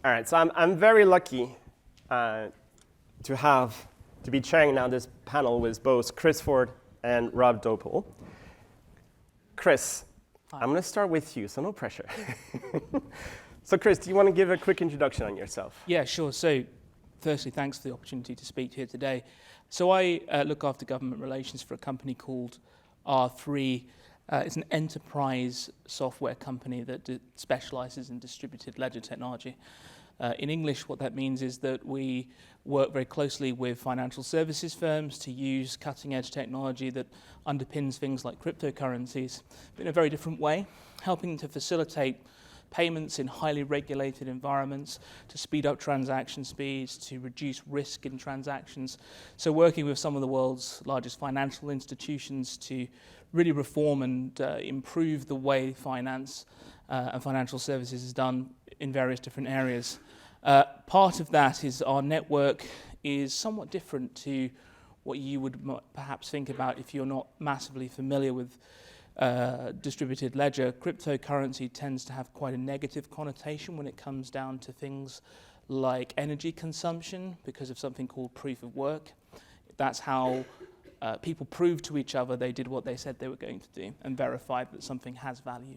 All right, so I'm very lucky to be chairing now this panel with both Chris Ford and Rob Doepel. Chris, Hi. I'm going to start with you, so no pressure. So Chris, do you want to give a quick introduction on yourself? Yeah, sure. So firstly, thanks for the opportunity to speak here today. So I look after government relations for a company called R3. It's an enterprise software company that specializes in distributed ledger technology. In English, what that means is that we work very closely with financial services firms to use cutting-edge technology that underpins things like cryptocurrencies, but in a very different way, helping to facilitate payments in highly regulated environments, to speed up transaction speeds, to reduce risk in transactions. So working with some of the world's largest financial institutions to really reform and improve the way finance and financial services is done in various different areas. Part of that is our network is somewhat different to what you would perhaps think about if you're not massively familiar with distributed ledger. Cryptocurrency tends to have quite a negative connotation when it comes down to things like energy consumption because of something called proof of work. That's how people prove to each other they did what they said they were going to do and verified that something has value.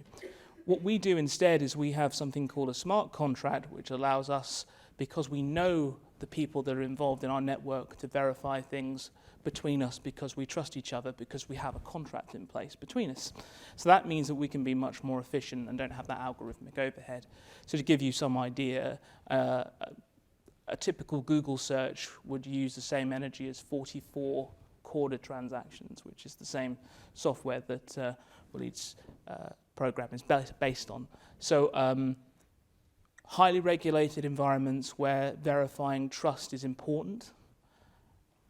What we do instead is we have something called a smart contract, which allows us, because we know the people that are involved in our network, to verify things between us because we trust each other, because we have a contract in place between us. So that means that we can be much more efficient and don't have that algorithmic overhead. So to give you some idea, a typical Google search would use the same energy as 44 Corda transactions, which is the same software that Walid's program is based on. So highly regulated environments where verifying trust is important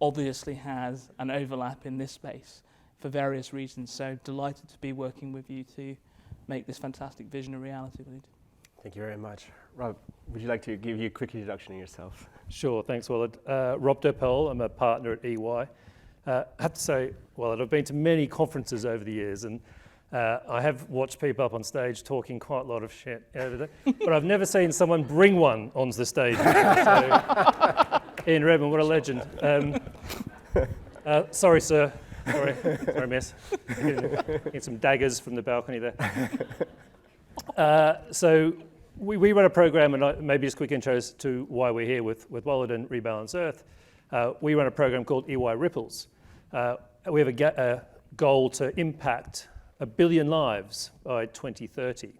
obviously has an overlap in this space for various reasons. So delighted to be working with you to make this fantastic vision a reality, Walid. Thank you very much. Rob, would you like to give you a quick introduction of yourself? Sure, thanks, Walid. Rob Doepel, I'm a partner at EY. I have to say, Walid, I've been to many conferences over the years, and I have watched people up on stage talking quite a lot of shit over there, but I've never seen someone bring one onto the stage. So, Ian Redmond, what a legend. Sorry, sir. Sorry, miss. Get some daggers from the balcony there. So we run a program, and maybe just quick intros to why we're here with Walid and Rebalance Earth. We run a program called EY Ripples. We have a goal to impact 1 billion lives by 2030.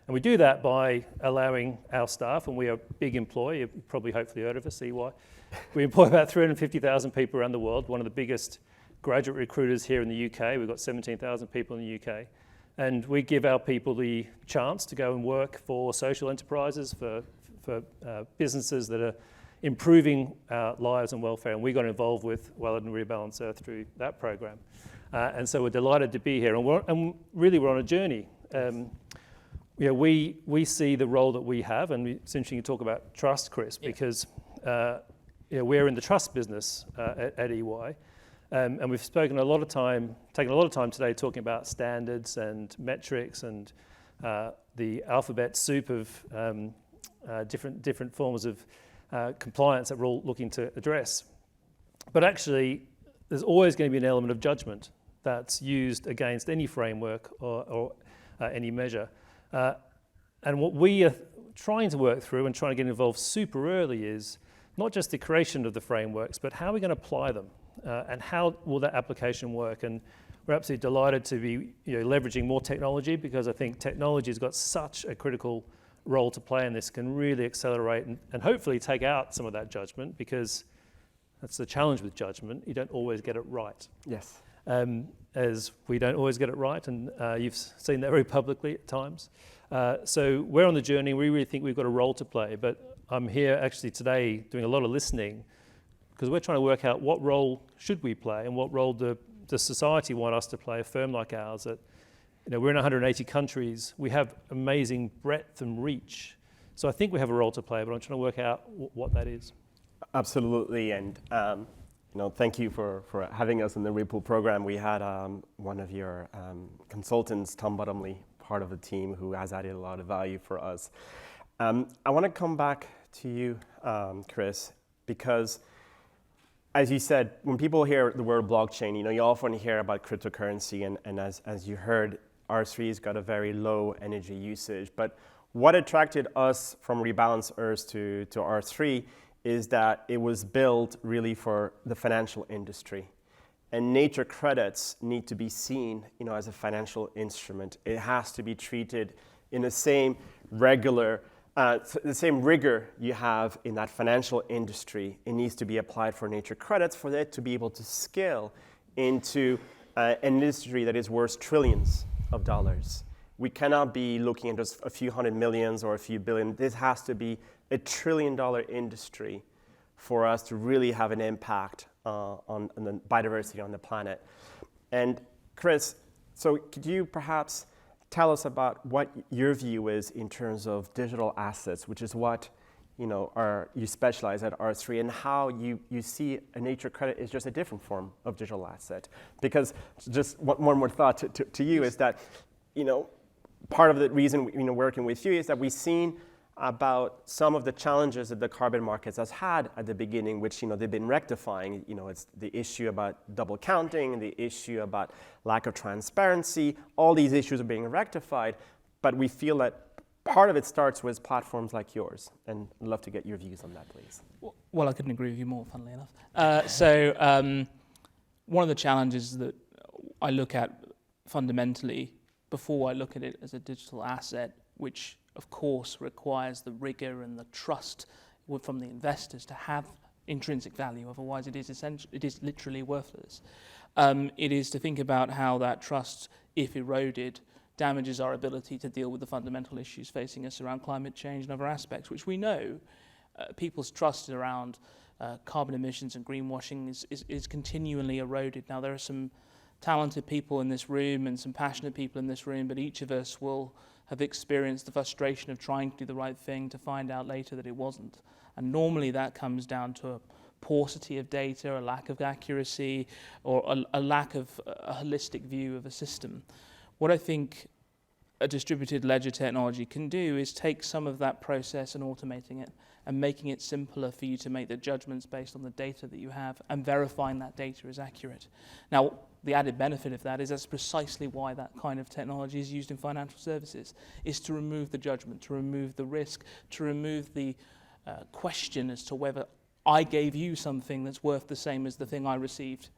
And we do that by allowing our staff, and we are a big employer, you've probably hopefully heard of us, EY. We employ about 350,000 people around the world, one of the biggest graduate recruiters here in the UK. We've got 17,000 people in the UK. And we give our people the chance to go and work for social enterprises, for businesses that are improving our lives and welfare. And we got involved with Walid and Rebalance Earth through that program. And so we're delighted to be here. And really we're on a journey. We see the role that we have, and it's interesting you talk about trust, Chris, because we're in the trust business at EY. And we've taken a lot of time today talking about standards and metrics and the alphabet soup of different forms of compliance that we're all looking to address. But actually, there's always going to be an element of judgment that's used against any framework or any measure. And what we are trying to work through and trying to get involved super early is not just the creation of the frameworks, but how are we going to apply them? And how will that application work? And we're absolutely delighted to be leveraging more technology, because I think technology has got such a critical role to play in this, can really accelerate and hopefully take out some of that judgment, because that's the challenge with judgment. You don't always get it right. Yes. As we don't always get it right, and you've seen that very publicly at times. So we're on the journey. We really think we've got a role to play, but I'm here actually today doing a lot of listening, because we're trying to work out what role should we play and what role does society want us to play, a firm like ours that, we're in 180 countries, we have amazing breadth and reach. So I think we have a role to play, but I'm trying to work out what that is. Absolutely, and thank you for having us in the Ripple program. We had one of your consultants, Tom Bottomley, part of the team, who has added a lot of value for us. I want to come back to you, Chris, because as you said, when people hear the word blockchain, you often hear about cryptocurrency, and as you heard, R3's got a very low energy usage. But what attracted us from Rebalance Earth to R3 is that it was built really for the financial industry. And nature credits need to be seen, as a financial instrument. It has to be treated in the same the same rigor you have in that financial industry. It needs to be applied for nature credits for it to be able to scale into an industry that is worth trillions of dollars. We cannot be looking at just a few hundred millions or a few billion. This has to be a $1 trillion industry for us to really have an impact on the biodiversity on the planet. And Chris, so could you perhaps tell us about what your view is in terms of digital assets, which is what you specialize at R3, and how you see a nature credit is just a different form of digital asset? Because just one more thought to you is that part of the reason working with you is that we've seen about some of the challenges that the carbon markets has had at the beginning, which they've been rectifying. It's the issue about double counting, the issue about lack of transparency. All these issues are being rectified, but we feel that part of it starts with platforms like yours, and I'd love to get your views on that, please. Well, I couldn't agree with you more, funnily enough. One of the challenges that I look at fundamentally before I look at it as a digital asset, which of course requires the rigor and the trust from the investors to have intrinsic value, otherwise it is literally worthless. It is to think about how that trust, if eroded, damages our ability to deal with the fundamental issues facing us around climate change and other aspects, which we know people's trust around carbon emissions and greenwashing is continually eroded. Now, there are some talented people in this room and some passionate people in this room, but each of us will have experienced the frustration of trying to do the right thing to find out later that it wasn't. And normally that comes down to a paucity of data, a lack of accuracy, or a lack of a holistic view of a system. What I think a distributed ledger technology can do is take some of that process and automating it and making it simpler for you to make the judgments based on the data that you have and verifying that data is accurate. Now, the added benefit of that is that's precisely why that kind of technology is used in financial services, is to remove the judgment, to remove the risk, to remove the question as to whether I gave you something that's worth the same as the thing I received.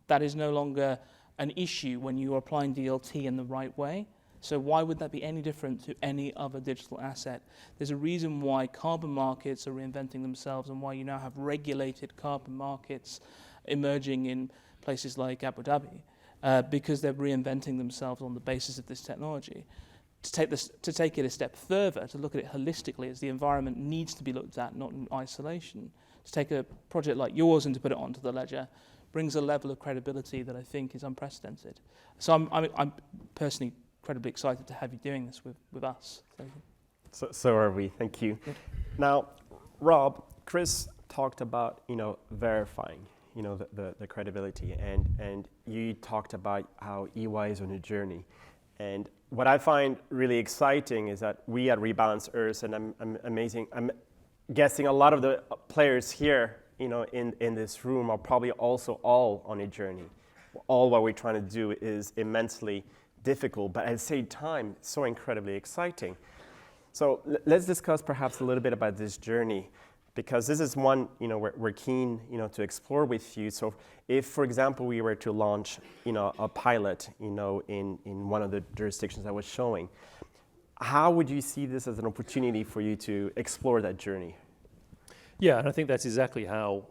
That is no longer an issue when you are applying DLT in the right way. So why would that be any different to any other digital asset? There's a reason why carbon markets are reinventing themselves and why you now have regulated carbon markets emerging in places like Abu Dhabi, because they're reinventing themselves on the basis of this technology. To take it a step further, to look at it holistically as the environment needs to be looked at, not in isolation, to take a project like yours and to put it onto the ledger brings a level of credibility that I think is unprecedented. So I'm personally incredibly excited to have you doing this with us. So are we. Thank you. Good. Now, Rob, Chris talked about verifying the credibility, and you talked about how EY is on a journey. And what I find really exciting is that we at Rebalance Earth, and I'm guessing a lot of the players here in this room are probably also all on a journey. All what we're trying to do is immensely difficult, but at the same time, so incredibly exciting. So let's discuss perhaps a little bit about this journey, because this is one we're keen to explore with you. So if, for example, we were to launch a pilot in one of the jurisdictions I was showing, how would you see this as an opportunity for you to explore that journey? Yeah, and I think that's exactly how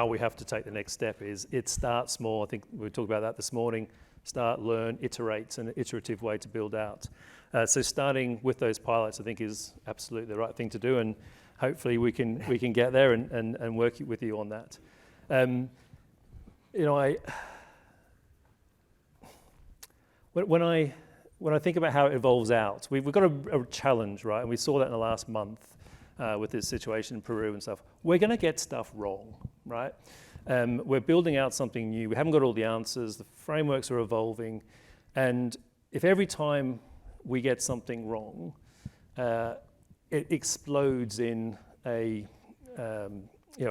we have to take the next step. Is it starts small. I think we talked about that this morning. Start, learn, iterate, an iterative way to build out. So starting with those pilots, I think, is absolutely the right thing to do, and hopefully we can get there and work with you on that. When I think about how it evolves out, we've got a challenge, right? And we saw that in the last month with this situation in Peru and stuff. We're going to get stuff wrong, right? We're building out something new. We haven't got all the answers. The frameworks are evolving. And if every time we get something wrong, it explodes in a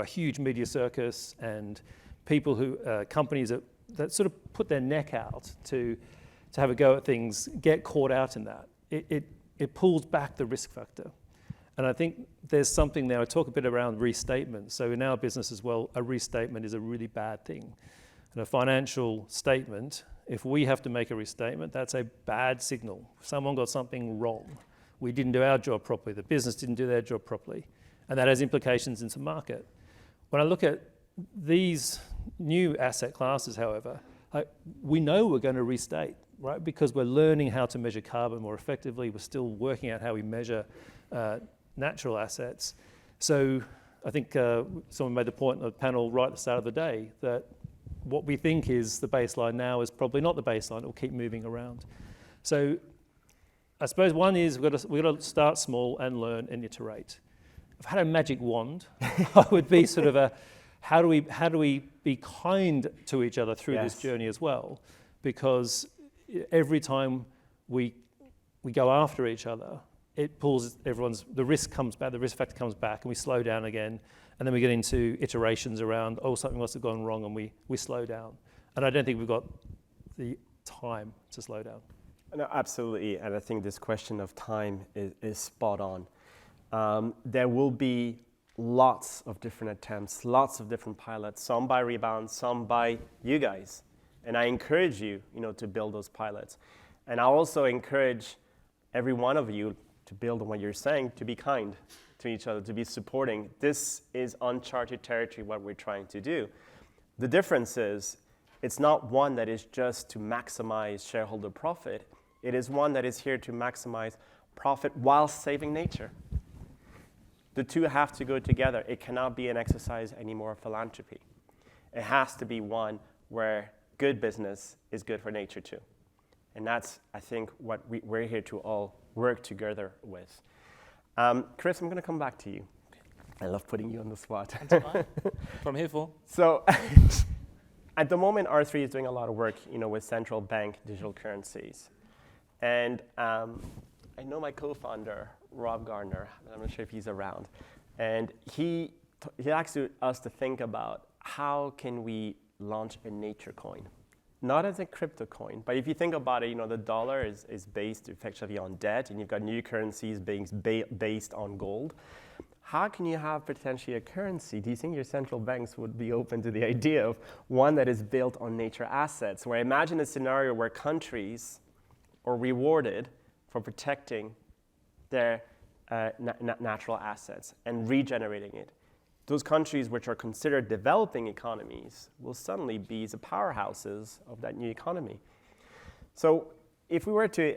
huge media circus and people who companies that sort of put their neck out to have a go at things get caught out in that. It pulls back the risk factor. And I think there's something there. I talk a bit around restatement. So in our business as well, a restatement is a really bad thing. And a financial statement, if we have to make a restatement, that's a bad signal. Someone got something wrong. We didn't do our job properly. The business didn't do their job properly. And that has implications into market. When I look at these new asset classes, however, we know we're going to restate, right? Because we're learning how to measure carbon more effectively. We're still working out how we measure natural assets. So I think someone made the point on the panel right at the start of the day that what we think is the baseline now is probably not the baseline. It will keep moving around. So I suppose one is we've got to start small and learn and iterate. If I had a magic wand, I would be sort of how do we be kind to each other through this journey as well? Because every time we go after each other, it pulls the risk factor comes back, and we slow down again, and then we get into iterations around, something must have gone wrong, and we slow down. And I don't think we've got the time to slow down. No, absolutely, and I think this question of time is spot on. There will be lots of different attempts, lots of different pilots, some by Rebalance, some by you guys. And I encourage you, to build those pilots. And I also encourage every one of you to build on what you're saying, to be kind to each other, to be supporting. This is uncharted territory, what we're trying to do. The difference is, it's not one that is just to maximize shareholder profit. It is one that is here to maximize profit while saving nature. The two have to go together. It cannot be an exercise anymore of philanthropy. It has to be one where good business is good for nature too. And that's, I think, what we're here to all work together with. Chris, I'm going to come back to you. I love putting you on the spot. That's fine. That's what I'm here for. So at the moment, R3 is doing a lot of work, with central bank digital currencies. And I know my co-founder, Rob Gardner, I'm not sure if he's around, and he asked us to think about how can we launch a nature coin. Not as a crypto coin, but if you think about it, the dollar is based effectively on debt, and you've got new currencies being based on gold. How can you have potentially a currency? Do you think your central banks would be open to the idea of one that is built on nature assets? Where imagine a scenario where countries are rewarded for protecting their natural assets and regenerating it. Those countries which are considered developing economies will suddenly be the powerhouses of that new economy. So if we were to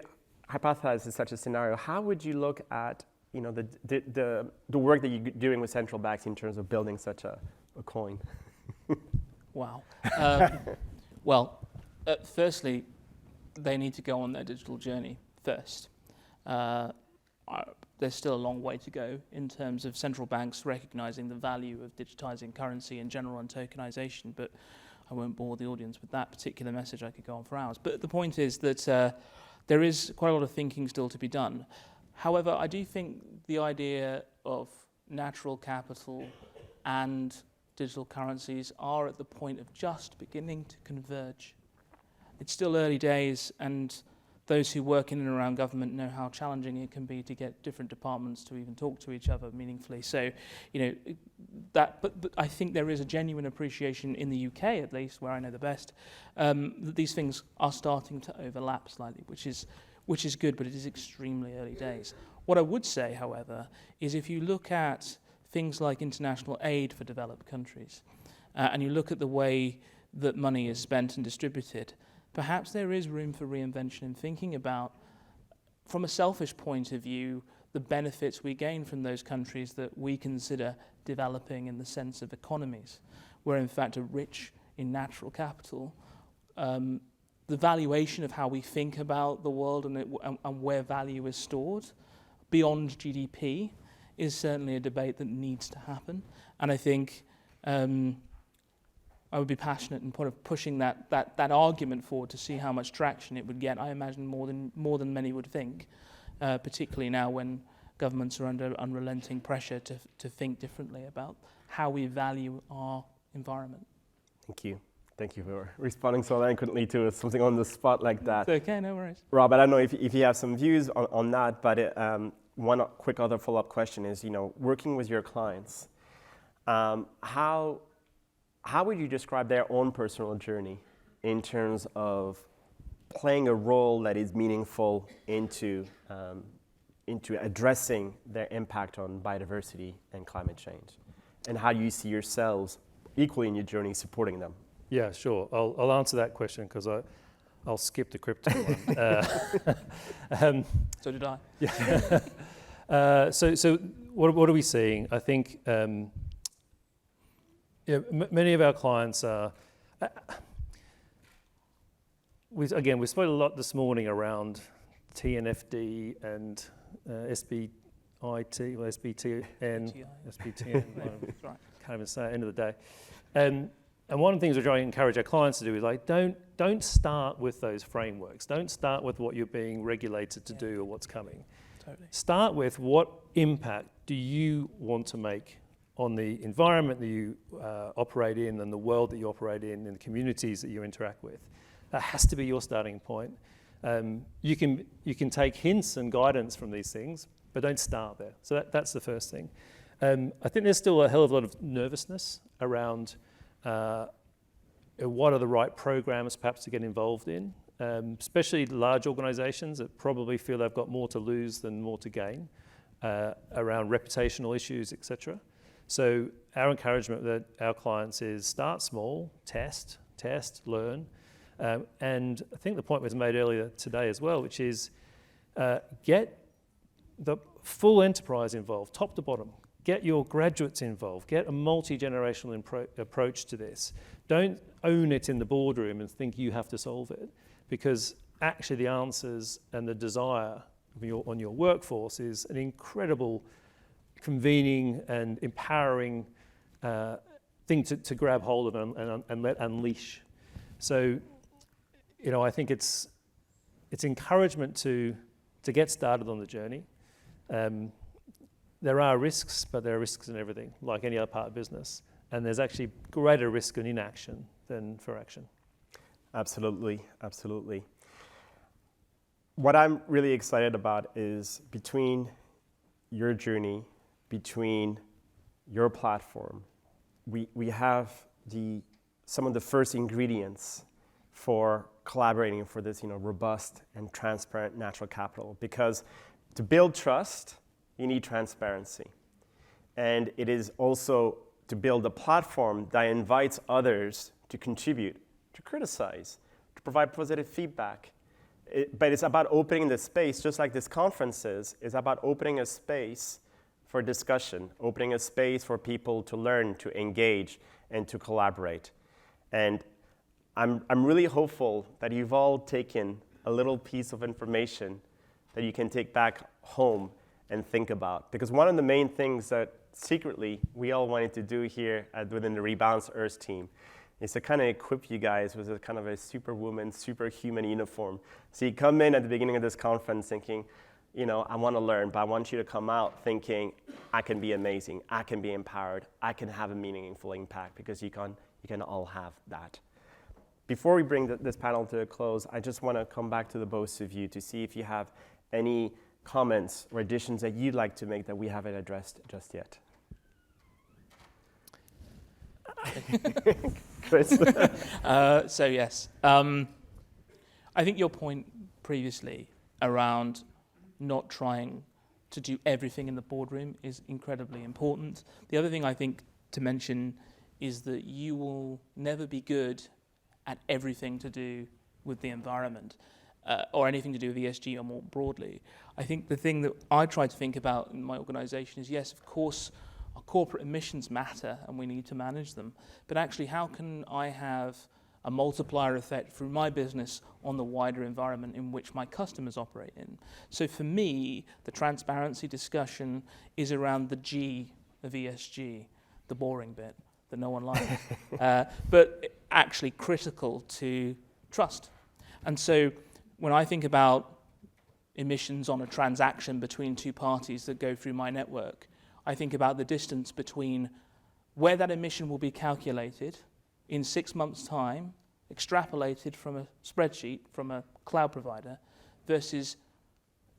hypothesize in such a scenario, how would you look at the work that you're doing with central banks in terms of building such a coin? Wow. Firstly, they need to go on their digital journey first. There's still a long way to go in terms of central banks recognizing the value of digitizing currency in general and tokenization, but I won't bore the audience with that particular message. I could go on for hours. But the point is that there is quite a lot of thinking still to be done. However, I do think the idea of natural capital and digital currencies are at the point of just beginning to converge. It's still early days, and those who work in and around government know how challenging it can be to get different departments to even talk to each other meaningfully. So, but I think there is a genuine appreciation in the UK, at least, where I know the best, that these things are starting to overlap slightly, which is good, but it is extremely early days. What I would say, however, is if you look at things like international aid for developed countries, and you look at the way that money is spent and distributed, perhaps there is room for reinvention in thinking about, from a selfish point of view, the benefits we gain from those countries that we consider developing in the sense of economies, where in fact are rich in natural capital. The valuation of how we think about the world and where value is stored beyond GDP is certainly a debate that needs to happen. And I think I would be passionate in pushing that argument forward to see how much traction it would get. I imagine more than many would think, particularly now when governments are under unrelenting pressure to think differently about how we value our environment. Thank you. Thank you for responding so eloquently to something on the spot like that. It's okay, no worries. Rob, I don't know if you have some views on that, but one quick other follow-up question is, working with your clients, how would you describe their own personal journey in terms of playing a role that is meaningful into addressing their impact on biodiversity and climate change? And how do you see yourselves equally in your journey supporting them? Yeah, sure. I'll answer that question because I'll skip the crypto one. So did I. Yeah. So what are we seeing? I think many of our clients are. We've spoken a lot this morning around TNFD and SBTN. Right. Can't even say it, end of the day. And one of the things we're trying to encourage our clients to do is don't start with those frameworks. Don't start with what you're being regulated to do or what's coming. Totally. Start with what impact do you want to make on the environment that you operate in and the world that you operate in and the communities that you interact with. That has to be your starting point. You can take hints and guidance from these things, but don't start there. So that's the first thing. I think there's still a hell of a lot of nervousness around what are the right programs perhaps to get involved in, especially large organizations that probably feel they've got more to lose than more to gain around reputational issues, etc. So our encouragement that our clients is start small, test, learn. And I think the point was made earlier today as well, which is get the full enterprise involved, top to bottom. Get your graduates involved. Get a multi-generational approach to this. Don't own it in the boardroom and think you have to solve it, because actually the answers and the desire on your workforce is an incredible convening and empowering thing to grab hold of and let unleash. So, I think it's encouragement to get started on the journey. There are risks, but there are risks in everything, like any other part of business. And there's actually greater risk in inaction than for action. Absolutely. What I'm really excited about is between your journey, between your platform, we have some of the first ingredients for collaborating for this robust and transparent natural capital. Because to build trust, you need transparency. And it is also to build a platform that invites others to contribute, to criticize, to provide positive feedback. But it's about opening the space, just like this conference is. It's about opening a space for discussion, opening a space for people to learn, to engage, and to collaborate. And I'm really hopeful that you've all taken a little piece of information that you can take back home and think about. Because one of the main things that secretly we all wanted to do here within the Rebalance Earth team is to kind of equip you guys with a kind of a superwoman, superhuman uniform. So you come in at the beginning of this conference thinking, I want to learn, but I want you to come out thinking, I can be amazing, I can be empowered, I can have a meaningful impact, because you can all have that. Before we bring this panel to a close, I just want to come back to the both of you to see if you have any comments or additions that you'd like to make that we haven't addressed just yet. Chris? So yes, I think your point previously around not trying to do everything in the boardroom is incredibly important. The other thing I think to mention is that you will never be good at everything to do with the environment or anything to do with ESG or more broadly. I think the thing that I try to think about in my organization is, yes, of course, our corporate emissions matter and we need to manage them, but actually how can I have a multiplier effect through my business on the wider environment in which my customers operate in? So for me, the transparency discussion is around the G of ESG, the boring bit that no one likes, but actually critical to trust. And so when I think about emissions on a transaction between two parties that go through my network. I think about the distance between where that emission will be calculated in 6 months' time, extrapolated from a spreadsheet from a cloud provider, versus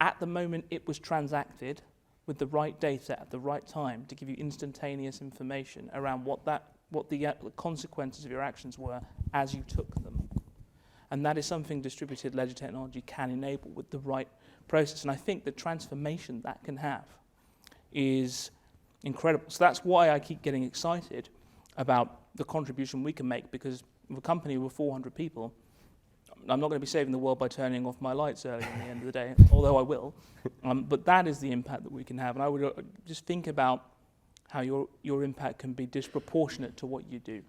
at the moment it was transacted with the right data at the right time to give you instantaneous information around what the consequences of your actions were as you took them. And that is something distributed ledger technology can enable with the right process. And I think the transformation that can have is incredible. So that's why I keep getting excited about the contribution we can make, because with a company with 400 people, I'm not going to be saving the world by turning off my lights early in the end of the day, although I will. But that is the impact that we can have. And I would just think about how your impact can be disproportionate to what you do.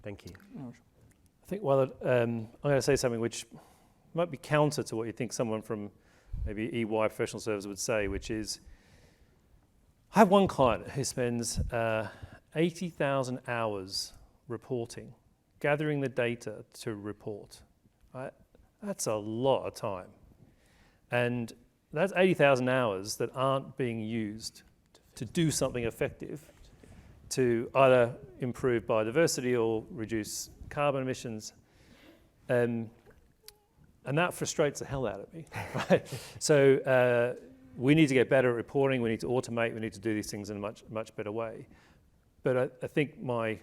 Thank you. I think, Walid, I'm going to say something which might be counter to what you think someone from maybe EY professional services would say, which is, I have one client who spends 80,000 hours reporting, gathering the data to report. Right? That's a lot of time. And that's 80,000 hours that aren't being used to do something effective to either improve biodiversity or reduce carbon emissions. And that frustrates the hell out of me. Right? So we need to get better at reporting, we need to automate, we need to do these things in a much better way. But I think my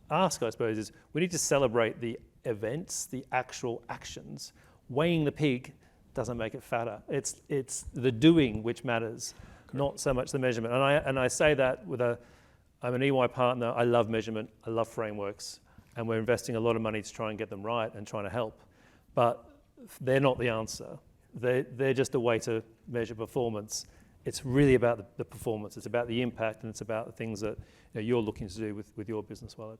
ask, I suppose, is we need to celebrate the events, the actual actions. Weighing the pig doesn't make it fatter. It's the doing which matters, not so much the measurement. And I say that I'm an EY partner, I love measurement, I love frameworks, and we're investing a lot of money to try and get them right and trying to help. But they're not the answer. They're just a way to measure performance. It's really about the performance, it's about the impact, and it's about the things that you're looking to do with your business, Walid.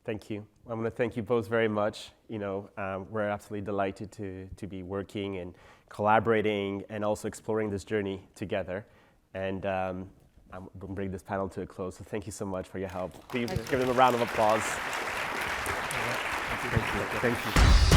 Thank you. I want to thank you both very much. We're absolutely delighted to be working and collaborating and also exploring this journey together. And I'm going to bring this panel to a close. So thank you so much for your help. Please give them a round of applause. Thank you. Thank you.